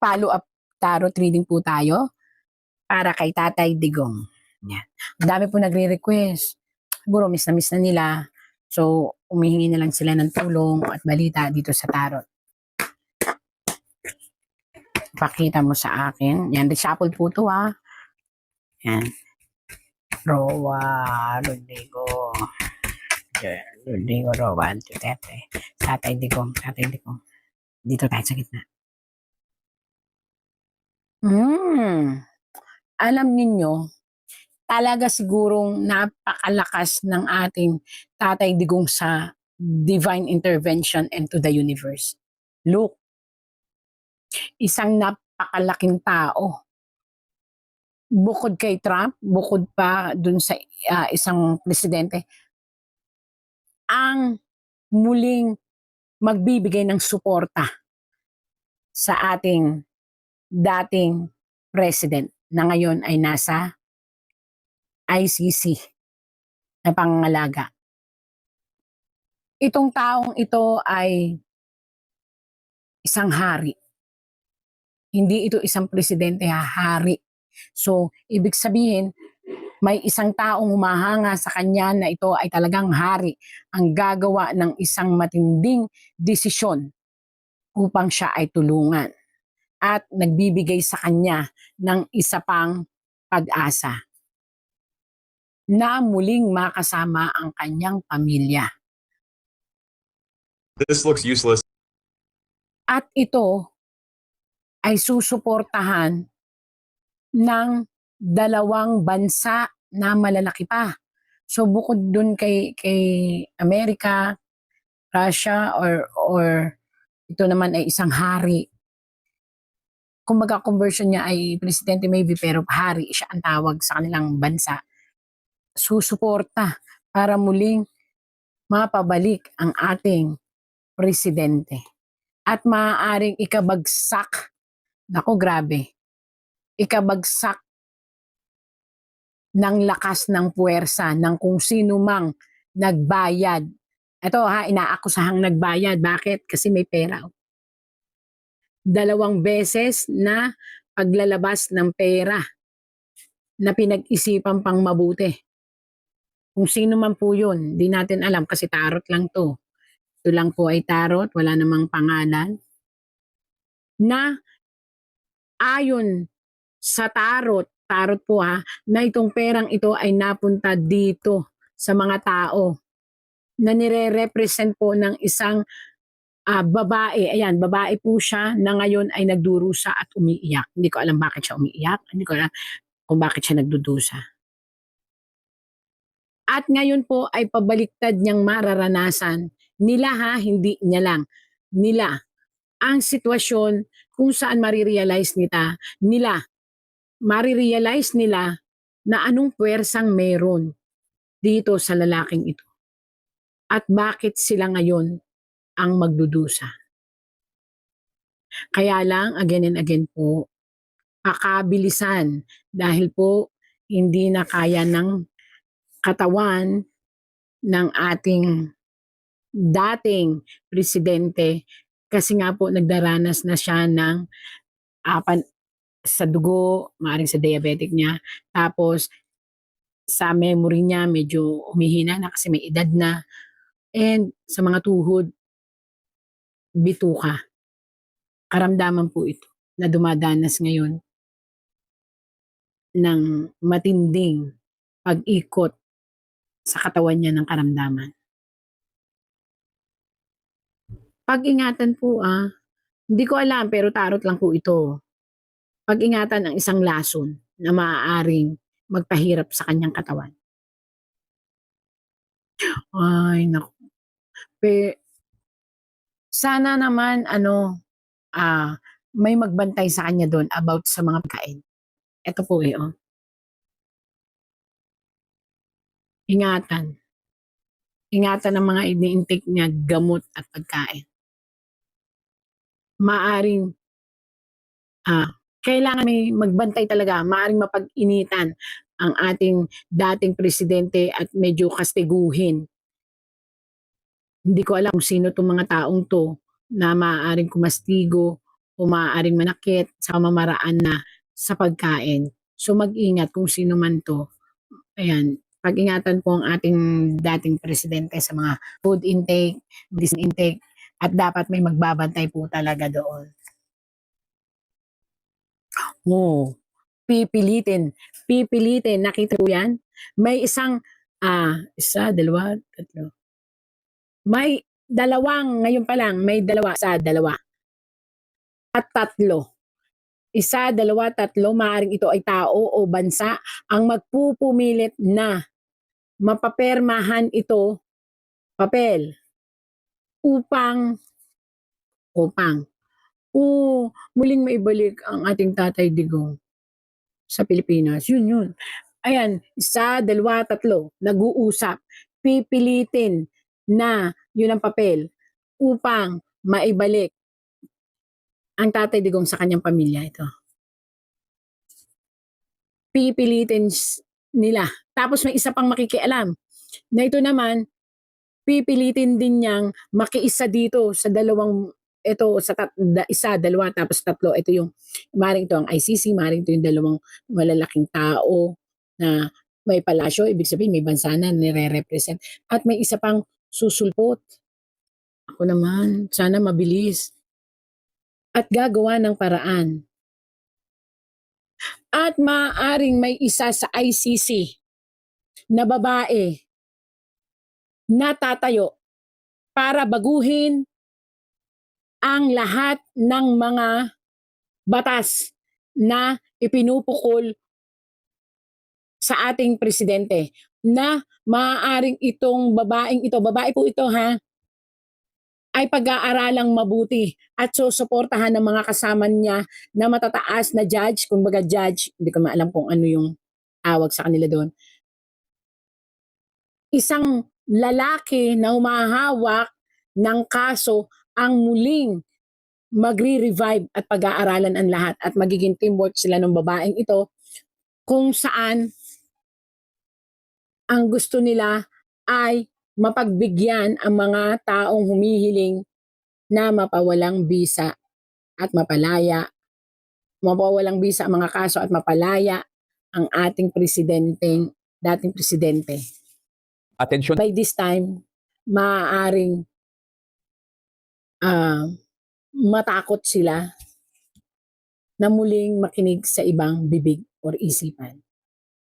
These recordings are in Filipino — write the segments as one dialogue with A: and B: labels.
A: Mag-follow up tarot reading po tayo para kay Tatay Digong. Yan. Ang dami po nagre-request. Siguro miss na nila. So, umihingi na lang sila ng tulong at balita dito sa tarot. Pakita mo sa akin. Yan, reshuffle po to ha. Yan. Rowa, Rodrigo. Rodrigo, Rowa, Duterte. Tatay Digong. Dito tayo sa gitna. Alam ninyo, talaga sigurong napakalakas ng ating Tatay Digong sa divine intervention into the universe. Look, isang napakalaking tao. Bukod kay Trump, bukod pa dun sa isang presidente, ang muling magbibigay ng suporta sa ating dating president na ngayon ay nasa ICC na pangangalaga. Itong taong ito ay isang hari. Hindi ito isang presidente, hari. So, ibig sabihin, may isang taong humahanga sa kanya na ito ay talagang hari ang gagawa ng isang matinding desisyon upang siya ay tulungan at nagbibigay sa kanya ng isa pang pag-asa na muling makasama ang kanyang pamilya.
B: This looks useless.
A: At ito ay susuportahan ng dalawang bansa na malalaki pa. So bukod dun kay Amerika, Russia, or ito naman ay isang hari. Kumbaga conversion niya ay presidente maybe pero hari siya ang tawag sa kanilang bansa. Susuporta para muling mapabalik ang ating presidente. At maaaring ikabagsak, naku grabe, ikabagsak ng lakas ng puwersa ng kung sino mang nagbayad. Ito ha, inaakusahang nagbayad. Bakit? Kasi may pera. 2 beses na paglalabas ng pera na pinag-isipan pang mabuti. Kung sino man po yun, di natin alam kasi tarot lang to. Ito lang po ay tarot, wala namang pangalan. Na ayon sa tarot po ha, na itong perang ito ay napunta dito sa mga tao na nire-represent po ng isang babae. Ayan, babae po siya na ngayon ay nagdurusa at umiiyak. Hindi ko alam bakit siya umiiyak. Hindi ko alam kung bakit siya nagdudusa. At ngayon po ay pabaliktad niyang mararanasan. Nila ha, hindi niya lang. Nila. Ang sitwasyon kung saan marirealize nila na anong puwersang meron dito sa lalaking ito. At bakit sila ngayon ang magdudusa. Kaya lang, again and again po, pakabilisan dahil po hindi na kaya ng katawan ng ating dating presidente kasi nga po nagdaranas na siya ng sa dugo, maaaring sa diabetic niya, tapos sa memory niya medyo humihina na kasi may edad na, and sa mga tuhod, bituka. Karamdaman po ito na dumadanas ngayon ng matinding pag-ikot sa katawan niya ng karamdaman. Pag-ingatan po hindi ko alam pero tarot lang po ito. Pag-ingatan ang isang lason na maaaring magpahirap sa kanyang katawan. Ay, naku. Sana naman may magbantay sa kanya doon about sa mga pagkain. Ito po Ingatan. Ingatan ang mga ini-intake niya, gamot at pagkain. Maaring kailangan may magbantay talaga, maaring mapag-initan ang ating dating presidente at medyo kastiguhin. Hindi ko alam kung sino itong mga taong to na maaaring kumastigo o maaaring manakit sa pamamaraan na sa pagkain. So mag-ingat kung sino man 'to. Ayan, pag-ingatan po ang ating dating presidente sa mga food intake, medicine intake, at dapat may magbabantay po talaga doon. Oo, pipilitin, pipilitin. Nakita po 'yan? May isang, isa, dalawa, tatlo. May dalawang ngayon pa lang, may dalawa, isa, dalawa at tatlo. Isa, dalawa, tatlo, maaaring ito ay tao o bansa ang magpupumilit na mapapermahan ito, papel, upang upang muling maibalik ang ating Tatay Digong sa Pilipinas. Yun. Ayan, isa, dalawa, tatlo, nag-uusap. Pipilitin na yun ang papel upang maibalik ang Tatay Digong sa kanyang pamilya. Ito. Pipilitin nila. Tapos may isa pang makikialam na ito naman, pipilitin din niyang makiisa dito sa dalawang ito sa isa, dalawa, tapos tatlo. Ito yung, maring ito ang ICC, maring ito yung dalawang malalaking tao na may palasyo, ibig sabihin may bansa na nire-represent. At may isa pang susulpot. Ako naman, sana mabilis. At gagawa ng paraan. At maaaring may isa sa ICC na babae na tatayo para baguhin ang lahat ng mga batas na ipinupukol sa ating presidente, na maaaring itong babae po ito ha, ay pag-aaralang mabuti at susuportahan ng mga kasama niya na matataas na judge, kumbaga judge, hindi ko maalam kung ano yung tawag sa kanila doon. Isang lalaki na humahawak ng kaso ang muling magre-revive at pag-aaralan ang lahat at magiging teamwork sila ng babaeng ito, kung saan ang gusto nila ay mapagbigyan ang mga taong humihiling na mapawalang bisa at mapawalang bisa ang mga kaso at mapalaya ang ating dating presidente.
B: Atensyon.
A: By this time, maaaring matakot sila na muling makinig sa ibang bibig or isipan.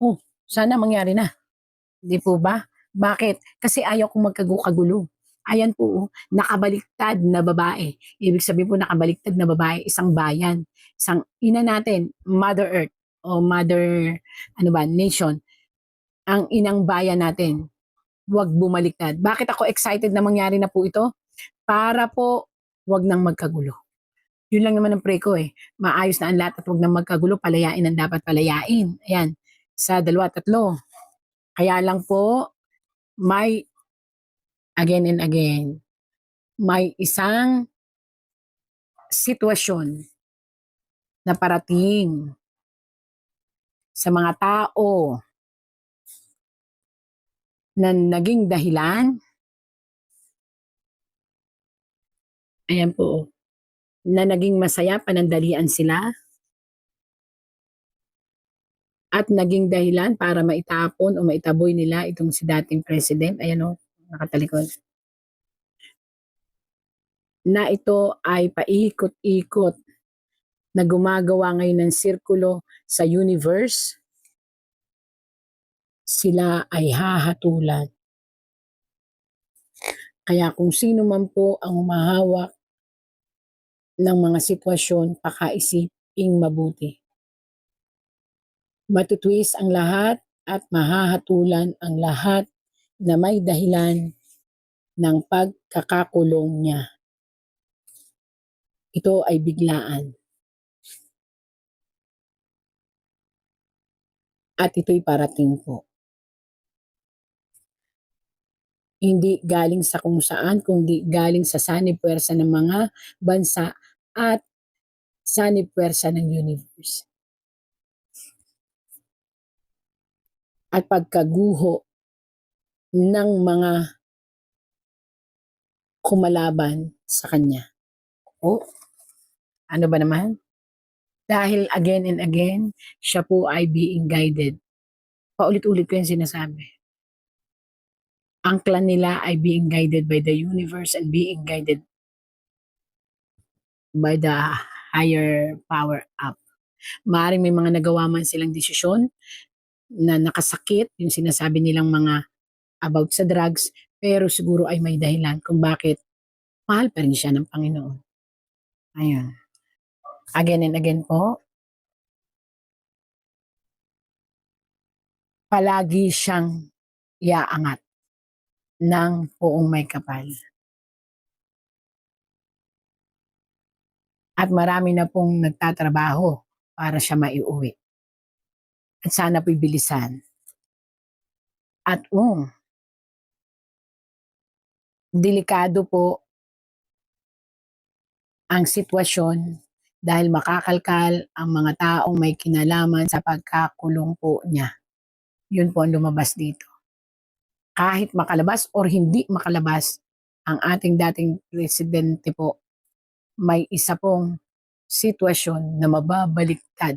A: Oh, sana mangyari na. Di po ba? Bakit? Kasi ayaw kong magkagulo. Ayan po, nakabaliktad na babae. Ibig sabihin po nakabaliktad na babae, isang bayan. Isang ina natin, Mother Earth o Mother, Nation. Ang inang bayan natin. Huwag bumaliktad. Bakit ako excited na mangyari na po ito? Para po, huwag nang magkagulo. Yun lang naman ang pray ko eh. Maayos na ang lahat at huwag nang magkagulo, palayain ang dapat palayain. Ayan, sa dalawa, tatlo. Kaya lang po, may again and again, may isang sitwasyon na parating sa mga tao na naging dahilan, ayan po, na naging masaya, panandalian sila, at naging dahilan para maitapon o maitaboy nila itong si dating president, ayan o, nakatalikod, na ito ay paikot-ikot na gumagawa ngayon ng sirkulo sa universe, sila ay hahatulan. Kaya kung sino man po ang humahawak ng mga sitwasyon, pakaisiping mabuti. Matutwis ang lahat at mahahatulan ang lahat na may dahilan ng pagkakakulong niya. Ito ay biglaan. At ito'y parating po. Hindi galing sa kung saan, kundi galing sa sanib-puwersa ng mga bansa at sanib-puwersa ng universe. At pagkaguho ng mga kumalaban sa kanya. O, Ano ba naman? Dahil again and again, siya po ay being guided. Paulit-ulit ko yung sinasabi. Ang clan nila ay being guided by the universe and being guided by the higher power up. Maaaring may mga nagawa man silang desisyon na nakasakit, yung sinasabi nilang mga about sa drugs, pero siguro ay may dahilan kung bakit mahal pa rin siya ng Panginoon. Ayun. Again and again po, palagi siyang iaangat ng poong may kapal. At marami na pong nagtatrabaho para siya maiuwi. At sana po'y bilisan. At delikado po ang sitwasyon dahil makakalkal ang mga taong may kinalaman sa pagkakulong po niya. Yun po ang lumabas dito. Kahit makalabas or hindi makalabas, ang ating dating presidente po, may isa pong sitwasyon na mababaliktad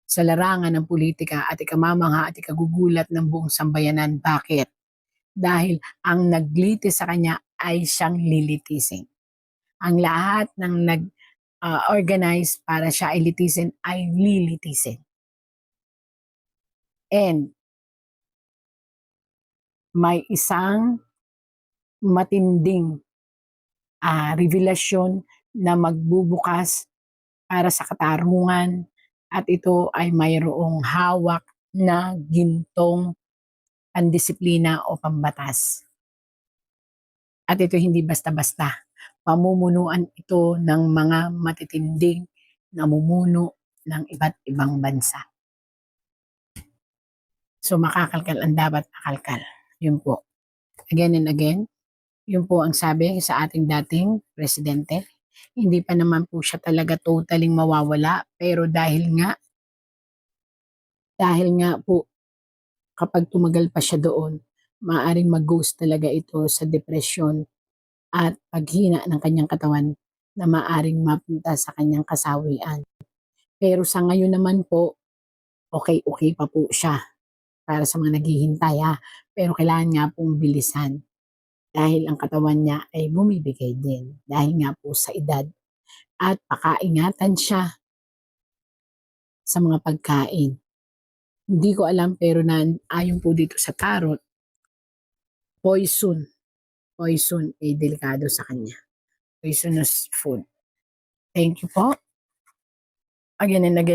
A: sa larangan ng politika at ikamamangha at ikagugulat ng buong sambayanan. Bakit? Dahil ang naglitis sa kanya ay siyang lilitisin. Ang lahat ng nag-organize para siya ay litisin ay lilitisin. And may isang matinding revelasyon na magbubukas para sa katarungan at ito ay mayroong hawak na gintong pandisiplina o pambatas. At ito hindi basta-basta. Pamumunuan ito ng mga matitinding namumuno ng iba't ibang bansa. So makakalkal ang dapat makalkal. Yun po. Again and again, yun po ang sabi sa ating dating presidente. Hindi pa naman po siya talaga totaling mawawala, pero dahil nga po kapag tumagal pa siya doon, maaaring mag-ghost talaga ito sa depresyon at paghina ng kanyang katawan na maaaring mapunta sa kanyang kasawian. Pero sa ngayon naman po, okay pa po siya para sa mga naghihintay pero kailangan nga pong bilisan dahil ang katawan niya ay bumibigay din dahil nga po sa edad at pakaingatan siya sa mga pagkain. Hindi ko alam pero ayon po dito sa tarot, poison ay delikado sa kanya. Poisonous food. Thank you po. Again and again.